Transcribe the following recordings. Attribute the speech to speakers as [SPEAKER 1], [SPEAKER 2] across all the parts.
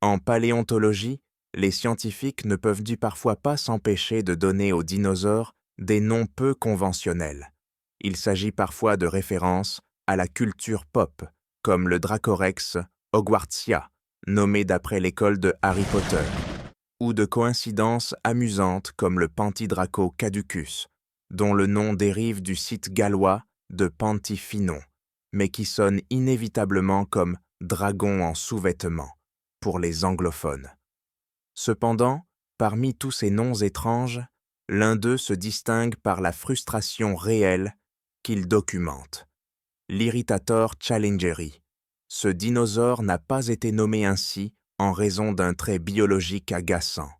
[SPEAKER 1] En paléontologie, les scientifiques ne peuvent parfois pas s'empêcher de donner aux dinosaures des noms peu conventionnels. Il s'agit parfois de références à la culture pop, comme le Dracorex hogwartsia, nommé d'après l'école de Harry Potter, ou de coïncidences amusantes comme le Pantidraco caducus, dont le nom dérive du site gallois de Pantifinon, mais qui sonne inévitablement comme dragon en sous-vêtements pour les anglophones. Cependant, parmi tous ces noms étranges, l'un d'eux se distingue par la frustration réelle qu'il documente. L'Irritator challengeri. Ce dinosaure n'a pas été nommé ainsi en raison d'un trait biologique agaçant,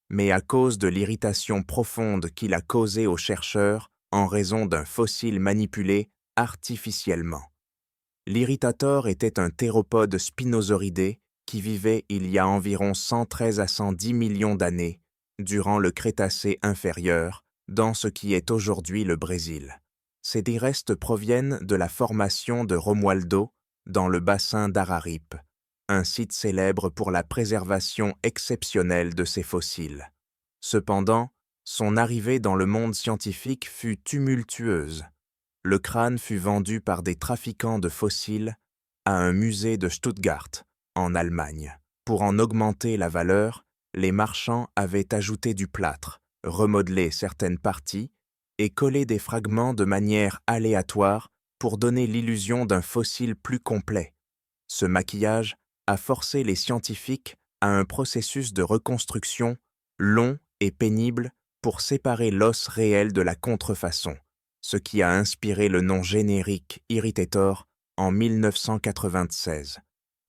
[SPEAKER 1] mais à cause de l'irritation profonde qu'il a causée aux chercheurs en raison d'un fossile manipulé artificiellement. L'Irritator était un théropode spinosauridé qui vivait il y a environ 113 à 110 millions d'années, durant le Crétacé inférieur, dans ce qui est aujourd'hui le Brésil. Ces restes proviennent de la formation de Romualdo dans le bassin d'Araripe, un site célèbre pour la préservation exceptionnelle de ses fossiles. Cependant, son arrivée dans le monde scientifique fut tumultueuse. Le crâne fut vendu par des trafiquants de fossiles à un musée de Stuttgart, en Allemagne. Pour en augmenter la valeur, les marchands avaient ajouté du plâtre, remodelé certaines parties et collé des fragments de manière aléatoire pour donner l'illusion d'un fossile plus complet. Ce maquillage a forcé les scientifiques à un processus de reconstruction long et pénible pour séparer l'os réel de la contrefaçon, ce qui a inspiré le nom générique Irritator en 1996.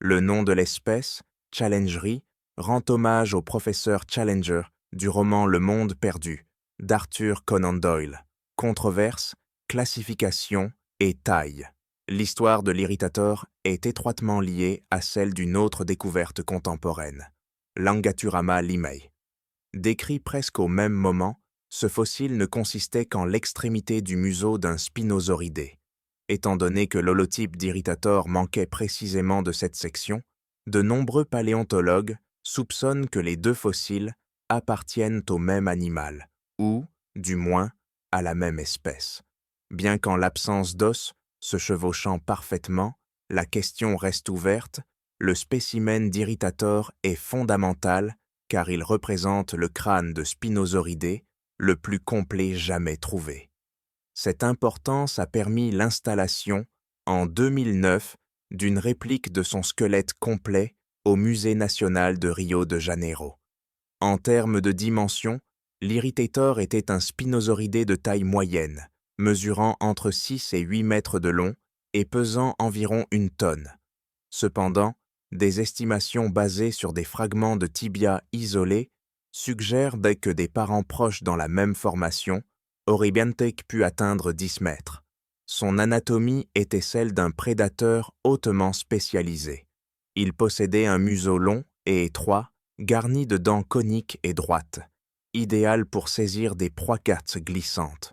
[SPEAKER 1] Le nom de l'espèce, Challengeri, rend hommage au professeur Challenger du roman Le Monde perdu, d'Arthur Conan Doyle. Controverse, classification et taille. L'histoire de l'Irritator est étroitement liée à celle d'une autre découverte contemporaine, l'Angaturama limei. Décrit presque au même moment, ce fossile ne consistait qu'en l'extrémité du museau d'un spinosauridé. Étant donné que l'holotype d'Irritator manquait précisément de cette section, de nombreux paléontologues soupçonnent que les deux fossiles appartiennent au même animal, ou, du moins, à la même espèce. Bien qu'en l'absence d'os se chevauchant parfaitement, la question reste ouverte, le spécimen d'Irritator est fondamental car il représente le crâne de Spinosauridé le plus complet jamais trouvé. Cette importance a permis l'installation, en 2009, d'une réplique de son squelette complet au Musée national de Rio de Janeiro. En termes de dimension, l'Irritator était un spinosauridé de taille moyenne, mesurant entre 6 et 8 mètres de long et pesant environ 1 tonne. Cependant, des estimations basées sur des fragments de tibia isolés suggèrent que des parents proches dans la même formation auraient bien pu atteindre 10 mètres. Son anatomie était celle d'un prédateur hautement spécialisé. Il possédait un museau long et étroit, garni de dents coniques et droites, idéal pour saisir des proies glissantes.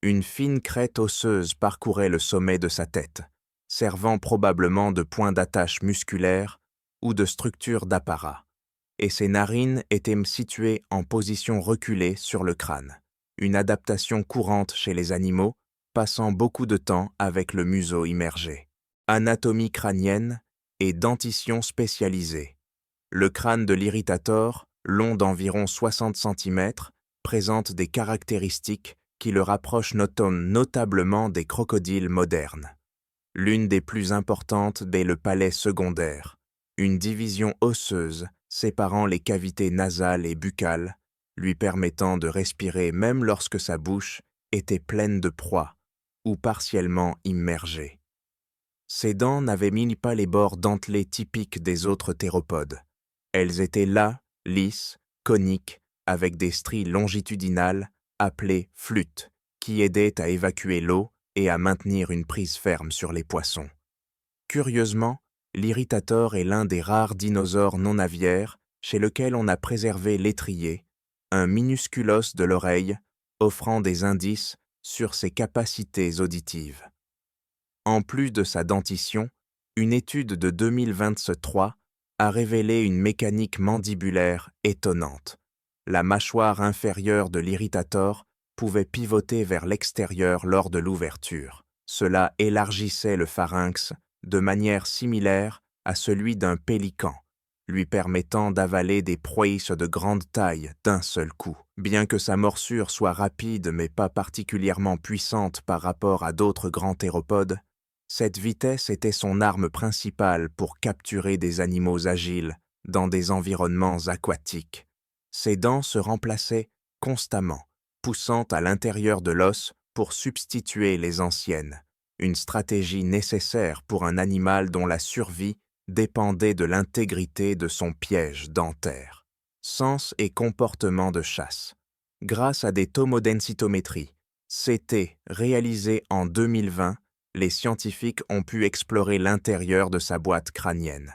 [SPEAKER 1] Une fine crête osseuse parcourait le sommet de sa tête, servant probablement de point d'attache musculaire ou de structure d'apparat, et ses narines étaient situées en position reculée sur le crâne, une adaptation courante chez les animaux, passant beaucoup de temps avec le museau immergé. Anatomie crânienne et dentition spécialisée. Le crâne de l'Irritator, long d'environ 60 cm, présente des caractéristiques qui le rapprochent notablement des crocodiles modernes. L'une des plus importantes est le palais secondaire, une division osseuse séparant les cavités nasales et buccales, lui permettant de respirer même lorsque sa bouche était pleine de proie ou partiellement immergée. Ses dents n'avaient pas les bords dentelés typiques des autres théropodes. Elles étaient là, lisses, coniques, avec des stries longitudinales appelées flûtes, qui aidaient à évacuer l'eau et à maintenir une prise ferme sur les poissons. Curieusement, l'Irritator est l'un des rares dinosaures non aviaires chez lequel on a préservé l'étrier, un minuscule os de l'oreille offrant des indices sur ses capacités auditives. En plus de sa dentition, une étude de 2023 a révélé une mécanique mandibulaire étonnante. La mâchoire inférieure de l'Irritator pouvait pivoter vers l'extérieur lors de l'ouverture. Cela élargissait le pharynx de manière similaire à celui d'un pélican, lui permettant d'avaler des proeys de grande taille d'un seul coup. Bien que sa morsure soit rapide mais pas particulièrement puissante par rapport à d'autres grands théropodes, cette vitesse était son arme principale pour capturer des animaux agiles dans des environnements aquatiques. Ses dents se remplaçaient constamment, poussant à l'intérieur de l'os pour substituer les anciennes, une stratégie nécessaire pour un animal dont la survie dépendait de l'intégrité de son piège dentaire. Sens et comportement de chasse. Grâce à des tomodensitométries, CT réalisées en 2020, les scientifiques ont pu explorer l'intérieur de sa boîte crânienne.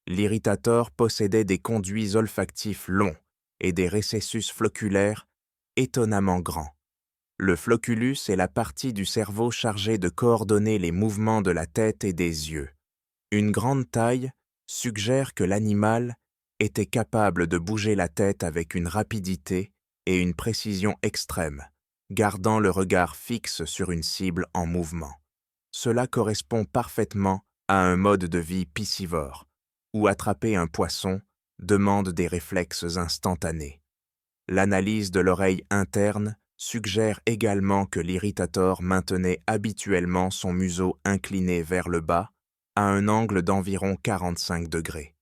[SPEAKER 1] L'Irritator possédait des conduits olfactifs longs et des récessus floculaires étonnamment grands. Le flocculus est la partie du cerveau chargée de coordonner les mouvements de la tête et des yeux. Une grande taille suggère que l'animal était capable de bouger la tête avec une rapidité et une précision extrême, gardant le regard fixe sur une cible en mouvement. Cela correspond parfaitement à un mode de vie piscivore, où attraper un poisson demande des réflexes instantanés. L'analyse de l'oreille interne suggère également que l'Irritator maintenait habituellement son museau incliné vers le bas à un angle d'environ 45 degrés.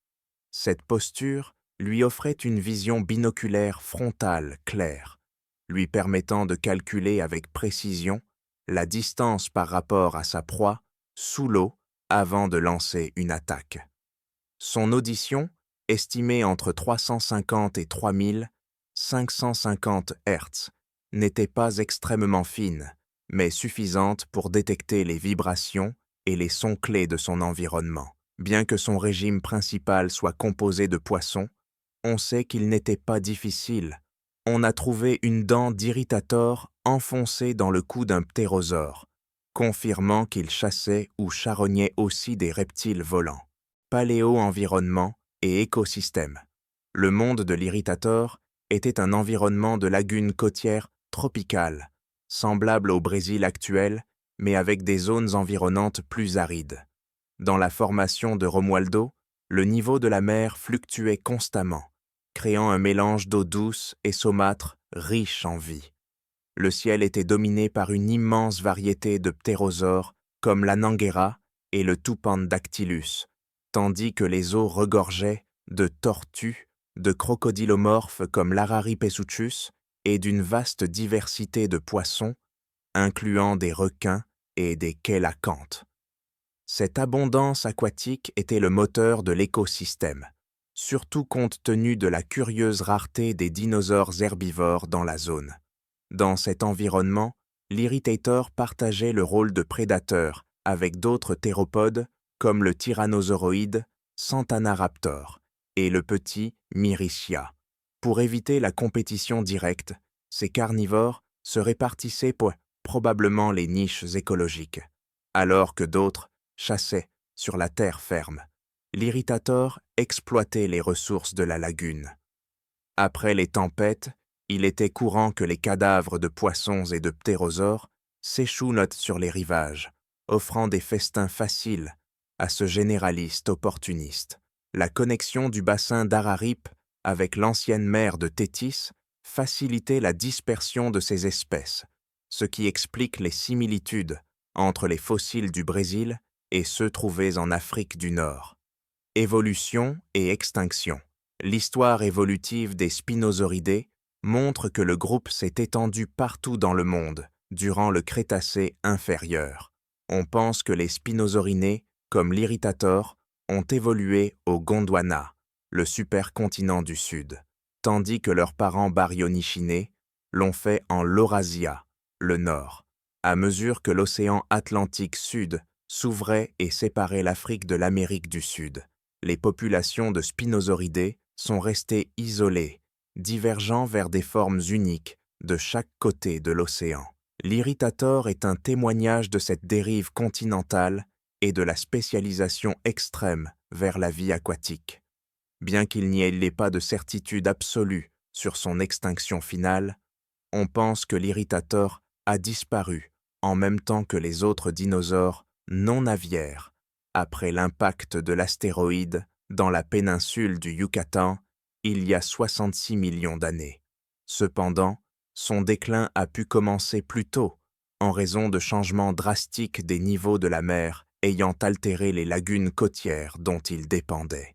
[SPEAKER 1] Cette posture lui offrait une vision binoculaire frontale claire, lui permettant de calculer avec précision la distance par rapport à sa proie sous l'eau avant de lancer une attaque. Son audition, estimée entre 350 et 3550 Hz, n'était pas extrêmement fine, mais suffisante pour détecter les vibrations et les sons clés de son environnement. Bien que son régime principal soit composé de poissons, on sait qu'il n'était pas difficile. On a trouvé une dent d'Irritator enfoncée dans le cou d'un ptérosaure, confirmant qu'il chassait ou charognait aussi des reptiles volants. Paléo-environnement et écosystème. Le monde de l'Irritator était un environnement de lagunes côtières tropicales, semblable au Brésil actuel, mais avec des zones environnantes plus arides. Dans la formation de Romualdo, le niveau de la mer fluctuait constamment, créant un mélange d'eau douce et saumâtre riche en vie. Le ciel était dominé par une immense variété de ptérosaures comme la Nanguera et le Tupandactylus, tandis que les eaux regorgeaient de tortues, de crocodilomorphes comme l'Araripesuchus et d'une vaste diversité de poissons, incluant des requins et des chélacanthes. Cette abondance aquatique était le moteur de l'écosystème, surtout compte tenu de la curieuse rareté des dinosaures herbivores dans la zone. Dans cet environnement, l'Irritator partageait le rôle de prédateur avec d'autres théropodes comme le tyrannosauroïde Santhanaraptor et le petit Mirichia. Pour éviter la compétition directe, ces carnivores se répartissaient probablement les niches écologiques, alors que d'autres chassaient sur la terre ferme. L'Irritator exploitait les ressources de la lagune. Après les tempêtes, il était courant que les cadavres de poissons et de ptérosaures s'échouent sur les rivages, offrant des festins faciles à ce généraliste opportuniste. La connexion du bassin d'Araripe avec l'ancienne mer de Thétis facilitait la dispersion de ces espèces, ce qui explique les similitudes entre les fossiles du Brésil et ceux trouvés en Afrique du Nord. Évolution et extinction. L'histoire évolutive des Spinosauridés montre que le groupe s'est étendu partout dans le monde durant le Crétacé inférieur. On pense que les Spinosaurinés, comme l'Irritator, ont évolué au Gondwana, le supercontinent du Sud, tandis que leurs parents baryonychinés l'ont fait en Laurasia, le Nord. À mesure que l'océan Atlantique Sud s'ouvrait et séparait l'Afrique de l'Amérique du Sud, les populations de Spinosauridés sont restées isolées, divergeant vers des formes uniques de chaque côté de l'océan. L'Irritator est un témoignage de cette dérive continentale et de la spécialisation extrême vers la vie aquatique. Bien qu'il n'y ait pas de certitude absolue sur son extinction finale, on pense que l'Irritator a disparu en même temps que les autres dinosaures non aviaires après l'impact de l'astéroïde dans la péninsule du Yucatan il y a 66 millions d'années. Cependant, son déclin a pu commencer plus tôt en raison de changements drastiques des niveaux de la mer ayant altéré les lagunes côtières dont il dépendait.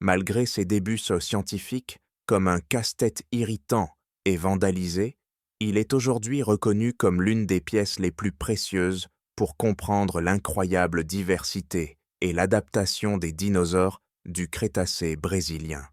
[SPEAKER 1] Malgré ses débuts scientifiques comme un casse-tête irritant et vandalisé, il est aujourd'hui reconnu comme l'une des pièces les plus précieuses pour comprendre l'incroyable diversité et l'adaptation des dinosaures du Crétacé brésilien.